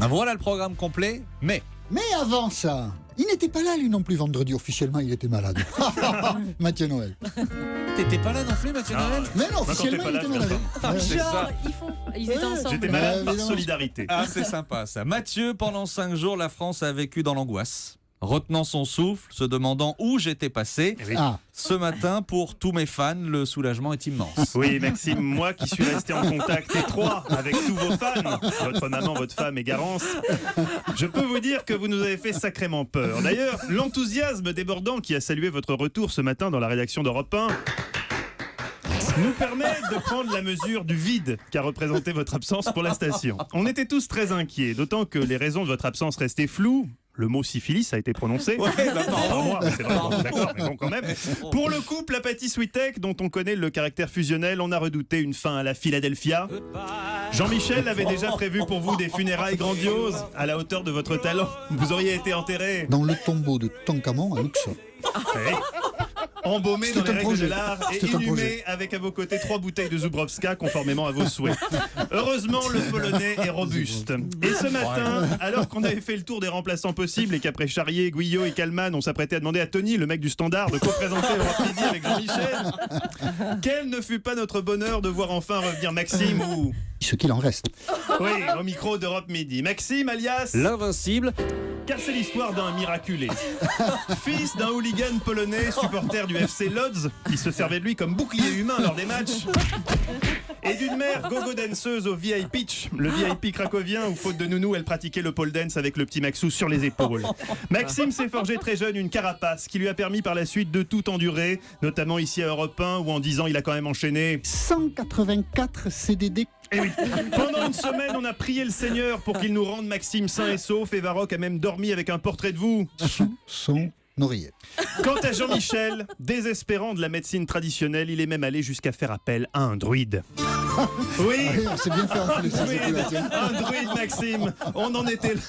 Voilà le programme complet, mais avant ça, il n'était pas là lui non plus vendredi, officiellement il était malade. Mathieu Noël. t'étais pas là non plus, Mathieu Noël? Mais non, Quand t'es officiellement pas il là, était je malade. viens C'est Genre, ça. ils étaient ensemble. J'étais malade par évidemment. solidarité. Ah, c'est sympa ça. Mathieu, pendant 5 jours, la France a vécu dans l'angoisse, retenant son souffle, se demandant où j'étais passé. Oui. Ah, Ce matin, pour tous mes fans, le soulagement est immense. Oui, Maxime, moi qui suis resté en contact étroit avec tous vos fans, votre maman, votre femme et Garance, je peux vous dire que vous nous avez fait sacrément peur. D'ailleurs, l'enthousiasme débordant qui a salué votre retour ce matin dans la rédaction d'Europe 1 nous permet de prendre la mesure du vide qu'a représenté votre absence pour la station. On était tous très inquiets, d'autant que les raisons de votre absence restaient floues. Le mot syphilis a été prononcé. Par moi, c'est vrai, bon, d'accord, mais bon quand même. Pour le couple Apathy Switek, dont on connaît le caractère fusionnel, on a redouté une fin à la Philadelphia. Jean-Michel avait déjà prévu pour vous des funérailles grandioses à la hauteur de votre talent. Vous auriez été enterré. dans le tombeau de Toutankhamon à Luxor. Oui. Embaumé dans C'était les un règles projet. de l'art et C'était un inhumé projet. avec à vos côtés 3 bouteilles de Zubrowska conformément à vos souhaits. Heureusement, le Polonais est robuste. Et ce matin, alors qu'on avait fait le tour des remplaçants possibles et qu'après Charrier, Guyot et Kallmann, on s'apprêtait à demander à Tony, le mec du Standard, de co-présenter Europe Midi avec Jean-Michel, quel ne fut pas notre bonheur de voir enfin revenir Maxime ou... Ce qu'il en reste. Oui, au micro d'Europe Midi. Maxime alias... L'invincible. Car c'est l'histoire d'un miraculé. Fils d'un hooligan polonais, supporter du FC Lodz, qui se servait de lui comme bouclier humain lors des matchs. Et d'une mère gogo danseuse au VI Pitch, le VIP cracovien où, faute de nounou, elle pratiquait le pole dance avec le petit Maxou sur les épaules. Maxime s'est forgé très jeune une carapace qui lui a permis par la suite de tout endurer, notamment ici à Europe 1 où en 10 ans il a quand même enchaîné. 184 CDD. Et oui, pendant une semaine on a prié le Seigneur pour qu'il nous rende Maxime sain et sauf et Varroc a même dormi avec un portrait de vous. Sous son oreiller. Quant à Jean-Michel, désespérant de la médecine traditionnelle, il est même allé jusqu'à faire appel à un druide. Oui, Oui, on s'est bien fait enfiler un ça, druide, c'était Mathieu. un druide, Maxime. On en était là,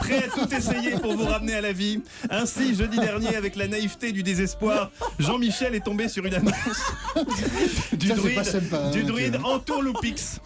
prêt à tout essayer pour vous ramener à la vie. Ainsi, jeudi dernier, avec la naïveté du désespoir, Jean-Michel est tombé sur une annonce du Ça, c'est druide, pas sympa, hein, du Mathieu. druide Entourloupix,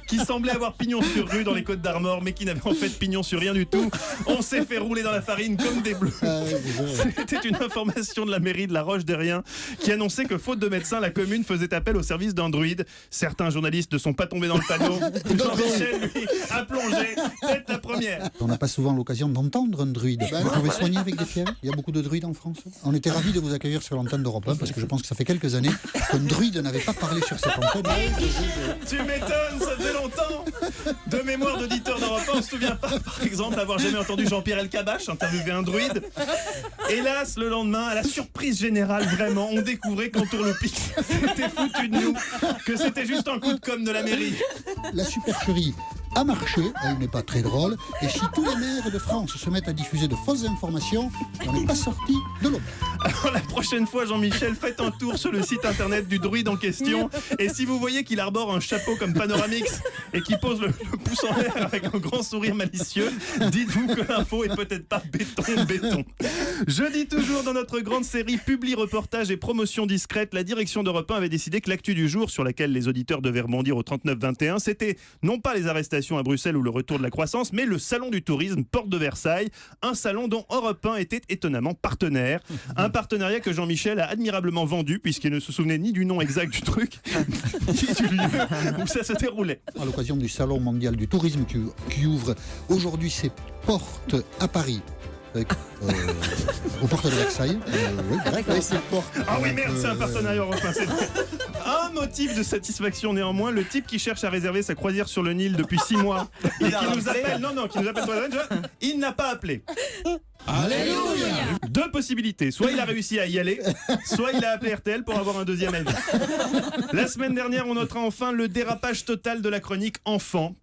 qui semblait avoir pignon sur rue dans les Côtes d'Armor, mais qui n'avait en fait pignon sur rien du tout. On s'est fait rouler dans la farine comme des bleus. Ah, oui, c'est vrai. C'était une information de la mairie de La Roche-Derrien qui annonçait que, faute de médecins, la commune faisait appel au service d'un druide. Certains journalistes ne sont pas tombés dans le panneau. Jean-Michel, lui, a plongé, tête la première. On n'a pas souvent l'occasion d'entendre un druide. Vous pouvez soigner avec des pierres. Il y a beaucoup de druides en France. On était ravis de vous accueillir sur l'antenne d'Europe 1 parce que je pense que ça fait quelques années qu'un druide n'avait pas parlé sur cette antenne. Tu m'étonnes, ça faisait longtemps. De mémoire d'auditeur d'Europe 1, on se souvient pas, par exemple, avoir jamais entendu Jean-Pierre Elkabbach interviewer un druide. Hélas, le lendemain, à la surprise générale, vraiment, on découvrait qu'Entourloupix s'était foutu de nous, que c'était juste un coup de com' de la mairie. La supercherie a marché, elle n'est pas très drôle, et si tous les maires de France se mettent à diffuser de fausses informations, on n'est pas sorti de l'eau. Alors la prochaine fois, Jean-Michel, faites un tour sur le site internet du druide en question, et si vous voyez qu'il arbore un chapeau comme Panoramix et qu'il pose le pouce en l'air avec un grand sourire malicieux, dites-vous que l'info est peut-être pas béton. Je dis toujours, dans notre grande série Publi, reportage et promotion discrète, la direction d'Europe 1 avait décidé que l'actu du jour sur laquelle les auditeurs devaient rebondir au 39-21, c'était non pas les arrestations à Bruxelles ou le retour de la croissance, mais le salon du tourisme Porte de Versailles, un salon dont Europe 1 était étonnamment partenaire. Un partenariat que Jean-Michel a admirablement vendu puisqu'il ne se souvenait ni du nom exact du truc, ni du lieu où ça se déroulait. À l'occasion du Salon mondial du tourisme qui ouvre aujourd'hui ses portes à Paris. Aux portes de Versailles. Oui, bref, ses portes. Ah oui, merde, c'est un partenariat européen. C'est un motif de satisfaction néanmoins, le type qui cherche à réserver sa croisière sur le Nil depuis 6 mois et qui nous appelle, qui nous appelle sur la ligne, il n'a pas appelé. Alléluia. 2 possibilités, soit il a réussi à y aller, soit il a appelé RTL pour avoir un deuxième avis. La semaine dernière, on notera enfin le dérapage total de la chronique Enfants.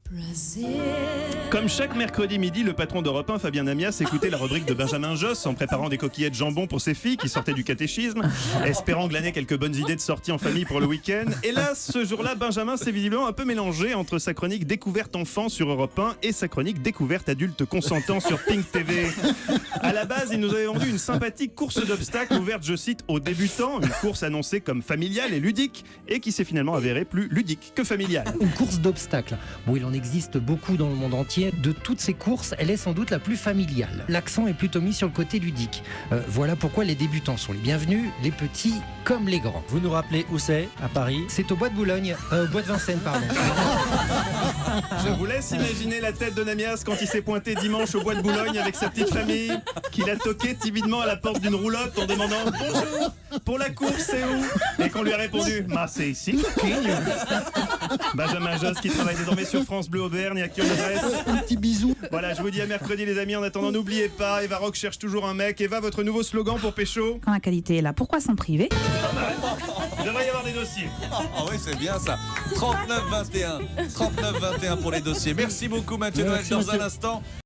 Comme chaque mercredi midi, le patron d'Europe 1, Fabien Amias, écoutait la rubrique de Benjamin Josse en préparant des coquillettes jambon pour ses filles qui sortaient du catéchisme, espérant glaner quelques bonnes idées de sortie en famille pour le week-end. Hélas, ce jour-là, Benjamin s'est visiblement un peu mélangé entre sa chronique Découverte enfant sur Europe 1 et sa chronique Découverte adulte consentant sur Pink TV. À la base, il nous avait vendu une sympathique course d'obstacles ouverte, je cite, aux débutants. Une course annoncée comme familiale et ludique et qui s'est finalement avérée plus ludique que familiale. Une course d'obstacles. Bon, il en existe beaucoup dans le monde entier. De toutes ces courses, elle est sans doute la plus familiale. L'accent est plutôt mis sur le côté ludique. Voilà pourquoi les débutants sont les bienvenus, les petits comme les grands. Vous nous rappelez où c'est? À Paris? C'est au Bois de Boulogne, au Bois de Vincennes, pardon. Je vous laisse imaginer la tête de Namias quand il s'est pointé dimanche au Bois de Boulogne avec sa petite famille, qu'il a toqué timidement à la porte d'une roulotte en demandant « Bonjour, pour la course, c'est où ?» Et qu'on lui a répondu « Bah, c'est ici, coquine !» Benjamin Josse qui travaille désormais sur France Bleu Auvergne et à qui on adresse Un petit bisou. Voilà, je vous dis à mercredi les amis. En attendant, n'oubliez pas, Eva Rock cherche toujours un mec. Eva, votre nouveau slogan pour Pécho? Quand la qualité est là, pourquoi s'en priver? Il devrait y avoir des dossiers. Ah oui, c'est bien ça. 39-21. 39-21 pour les dossiers. Merci beaucoup Mathieu Noël. Merci, Dans Mathieu. un instant,